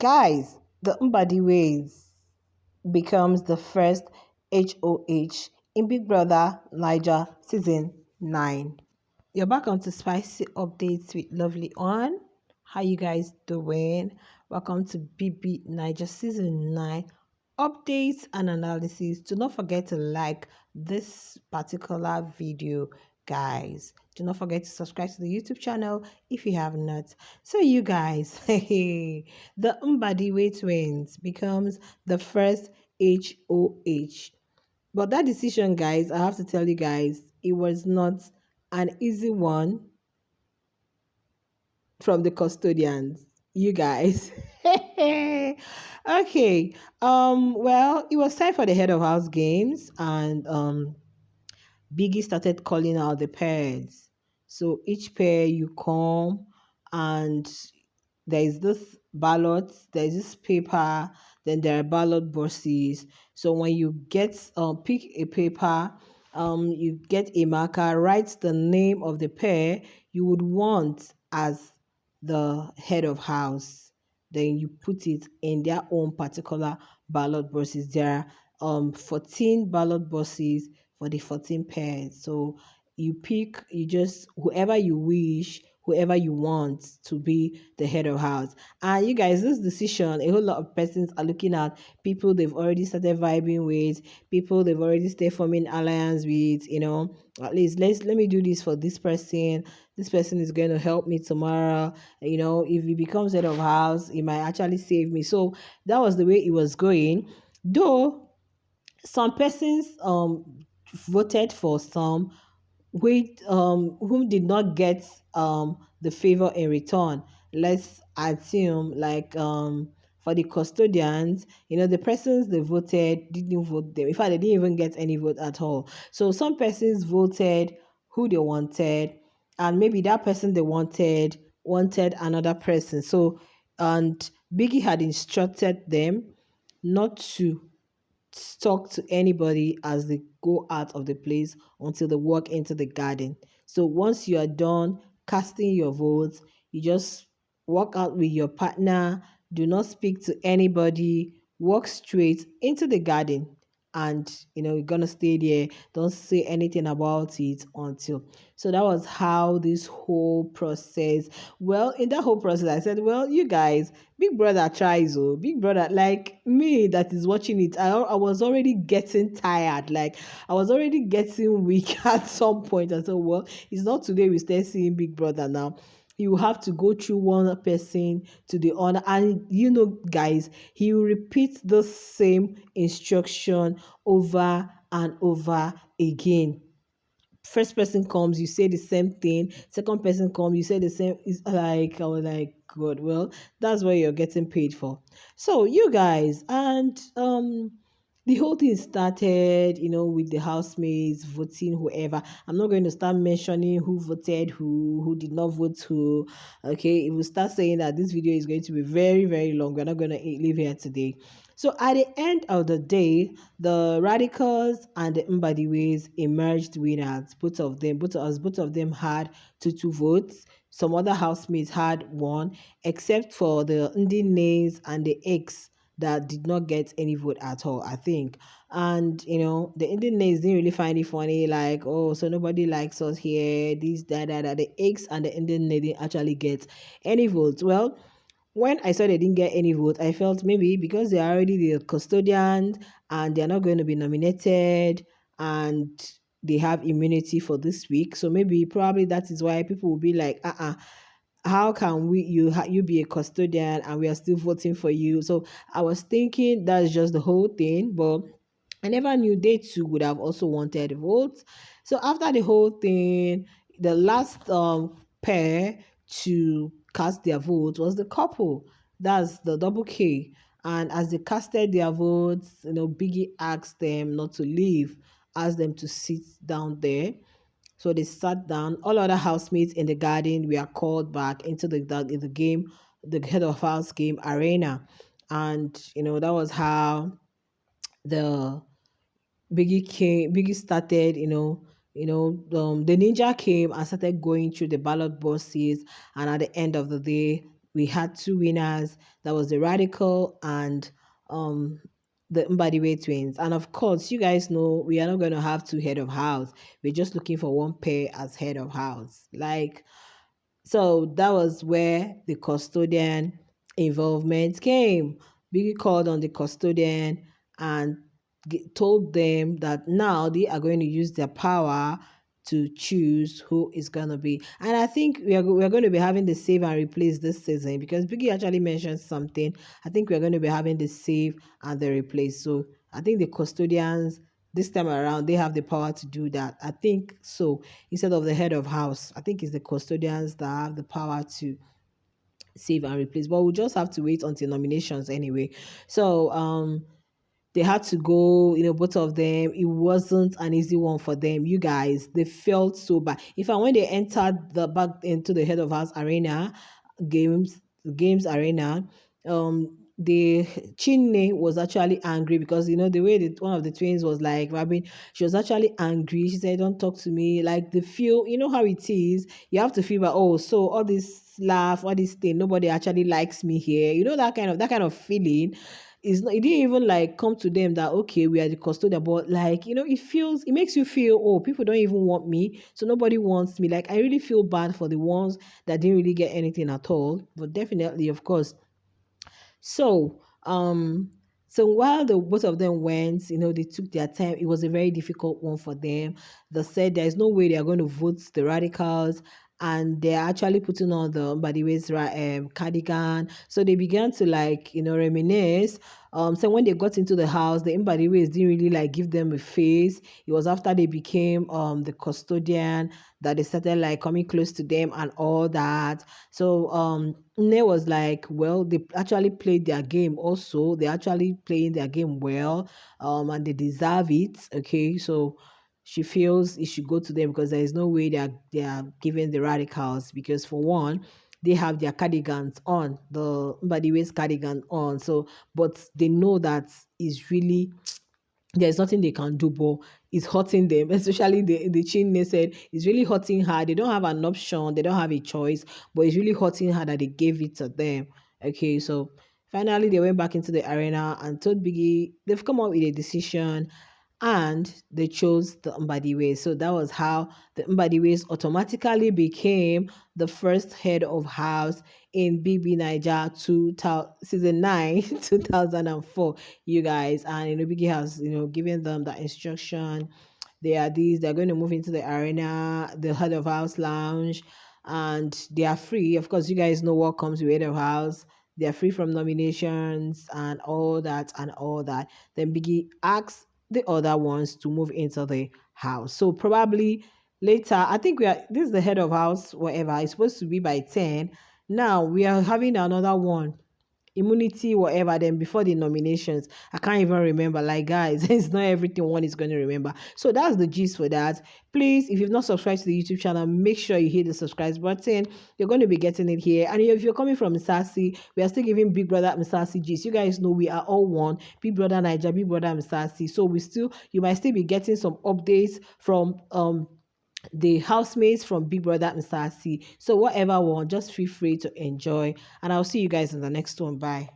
Guys, the Mbadiwes becomes the first HOH in Big Brother Niger Season 9. You're back on to Spicy Updates with Lovely On. How you guys doing? Welcome to BB Niger Season 9 updates and analysis. Do not forget to like this particular video, guys. Do not forget to subscribe to the YouTube channel if you have not. So you guys, the Mbadiwe twins becomes the first HOH. But that decision, guys, I have to tell you guys, it was not an easy one from the custodians. You guys. Okay. Well, it was time for the head of house games, and Biggie started calling out the pairs. So each pair you come, and there is this ballot, there is this paper, then there are ballot boxes. So when you get pick a paper, you get a marker, write the name of the pair you would want as the head of house. Then you put it in their own particular ballot boxes. There are 14 ballot boxes for the 14 pairs. So you pick, you just whoever you wish, whoever you want to be the head of house. And you guys, this decision, a whole lot of persons are looking at people they've already started vibing with, people they've already started forming alliance with, at least let me do this for this person. This person is going to help me tomorrow. If he becomes head of house, he might actually save me. So that was the way it was going. Though some persons voted for some whom did not get the favor in return. Let's assume for the custodians, the persons they voted didn't vote them. In fact, they didn't even get any vote at all. So some persons voted who they wanted, and maybe that person they wanted another person. So, and Biggie had instructed them not to talk to anybody as they go out of the place until they walk into the garden. So once you are done casting your votes, you just walk out with your partner, do not speak to anybody, walk straight into the garden, and you're gonna stay there. Don't say anything about it until. So that was how this whole process. Well, in that whole process, I said, well, you guys, Big Brother tries. Oh, Big Brother, like me that is watching it, I was already getting tired. Like I was already getting weak at some point. I said, well, it's not today we start seeing Big Brother now. You have to go through one person to the other, and guys, he will repeat the same instruction over and over again. First person comes, you say the same thing. Second person comes, you say the same. It's like, I was like, God, well, that's what you're getting paid for. So you guys, and the whole thing started, with the housemates voting whoever. I'm not going to start mentioning who voted who did not vote who. Okay, if we start saying that, this video is going to be very, very long. We're not going to leave here today. So at the end of the day, the Radicals and the Mbadiwes emerged winners. Both of them had two votes. Some other housemates had one, except for the NDINNEs and the X that did not get any vote at all, I think. And the NDINNEs didn't really find it funny, like, oh, so nobody likes us here, this, that. The X and the NDINNE didn't actually get any votes. Well, when I saw they didn't get any vote, I felt maybe because they are already the custodians and they're not going to be nominated and they have immunity for this week. So maybe probably that is why people will be like, how can you be a custodian and we are still voting for you? So I was thinking that's just the whole thing, but I never knew they too would have also wanted votes. So after the whole thing, the last pair to cast their votes was the couple. That's the double K. And as they casted their votes, Biggie asked them not to leave, asked them to sit down there. So they sat down. All other housemates in the garden were called back into the game, the head of house game arena. And that was how the Biggie started, the ninja came and started going through the ballot boxes, and at the end of the day, we had two winners. That was the Radical and um the Mbadiwe twins. And of course, you guys know we are not going to have two head of house. We're just looking for one pair as head of house. Like, so that was where the custodian involvement came. Biggie called on the custodian and told them that now they are going to use their power to choose who is going to be. And I think we are going to be having the save and replace this season because Biggie actually mentioned something. I think we are going to be having the save and the replace. So I think the custodians this time around they have the power to do that. I think so. Instead of the head of house, I think it's the custodians that have the power to save and replace. But we'll just have to wait until nominations anyway. So they had to go, both of them. It wasn't an easy one for them. You guys, they felt so bad. In fact, when they entered the back into the head of house arena, games games arena, the Chinne was actually angry because the way that one of the twins was like Robin, she was actually angry. She said, "Don't talk to me." Like the feel, you know how it is. You have to feel like, oh, so all this laugh, all this thing, nobody actually likes me here. You know that kind of feeling it's not, it didn't even like come to them that okay we are the custodian, but like it makes you feel, oh, people don't even want me, so nobody wants me. Like I really feel bad for the ones that didn't really get anything at all, but definitely of course. So, so while the both of them went, they took their time. It was a very difficult one for them. They said there is no way they are going to vote the radicals, and they're actually putting on the Mbadiwes cardigan. So they began to like, reminisce. So when they got into the house, the Mbadiwes didn't really like give them a face. It was after they became the custodian that they started like coming close to them and all that. So Ne was like, well, they actually played their game also. They actually playing their game well, and they deserve it. Okay, so she feels it should go to them because there is no way they are giving the radicals because for one, they have their cardigans on, the Mbadiwes cardigan on. So, but they know that is really there's nothing they can do, but it's hurting them. Especially the chin said it's really hurting her. They don't have an option, they don't have a choice, but it's really hurting her that they gave it to them. Okay, so finally they went back into the arena and told Biggie they've come up with a decision and they chose the Mbadiwes. So that was how the Mbadiwes automatically became the first head of house in BB Niger season 9, 2004, you guys. And Biggie has, given them the instruction. They're going to move into the arena, the head of house lounge, and they are free. Of course, you guys know what comes with head of house. They're free from nominations and all that and all that. Then Biggie asks the other ones to move into the house. So probably later, I think this is the head of house, whatever. It's supposed to be by 10. Now we are having another one immunity, whatever. Then before the nominations, I can't even remember. Like, guys, it's not everything one is going to remember. So that's the gist for that. Please, if you've not subscribed to the YouTube channel, make sure you hit the subscribe button. You're going to be getting it here. And if you're coming from Misasi, we are still giving Big Brother Misasi gist. You guys know we are all one. Big Brother Niger, Big Brother Misasi. So you might still be getting some updates from the housemates from Big Brother and Sassy. So whatever one, just feel free to enjoy. And I'll see you guys in the next one. Bye.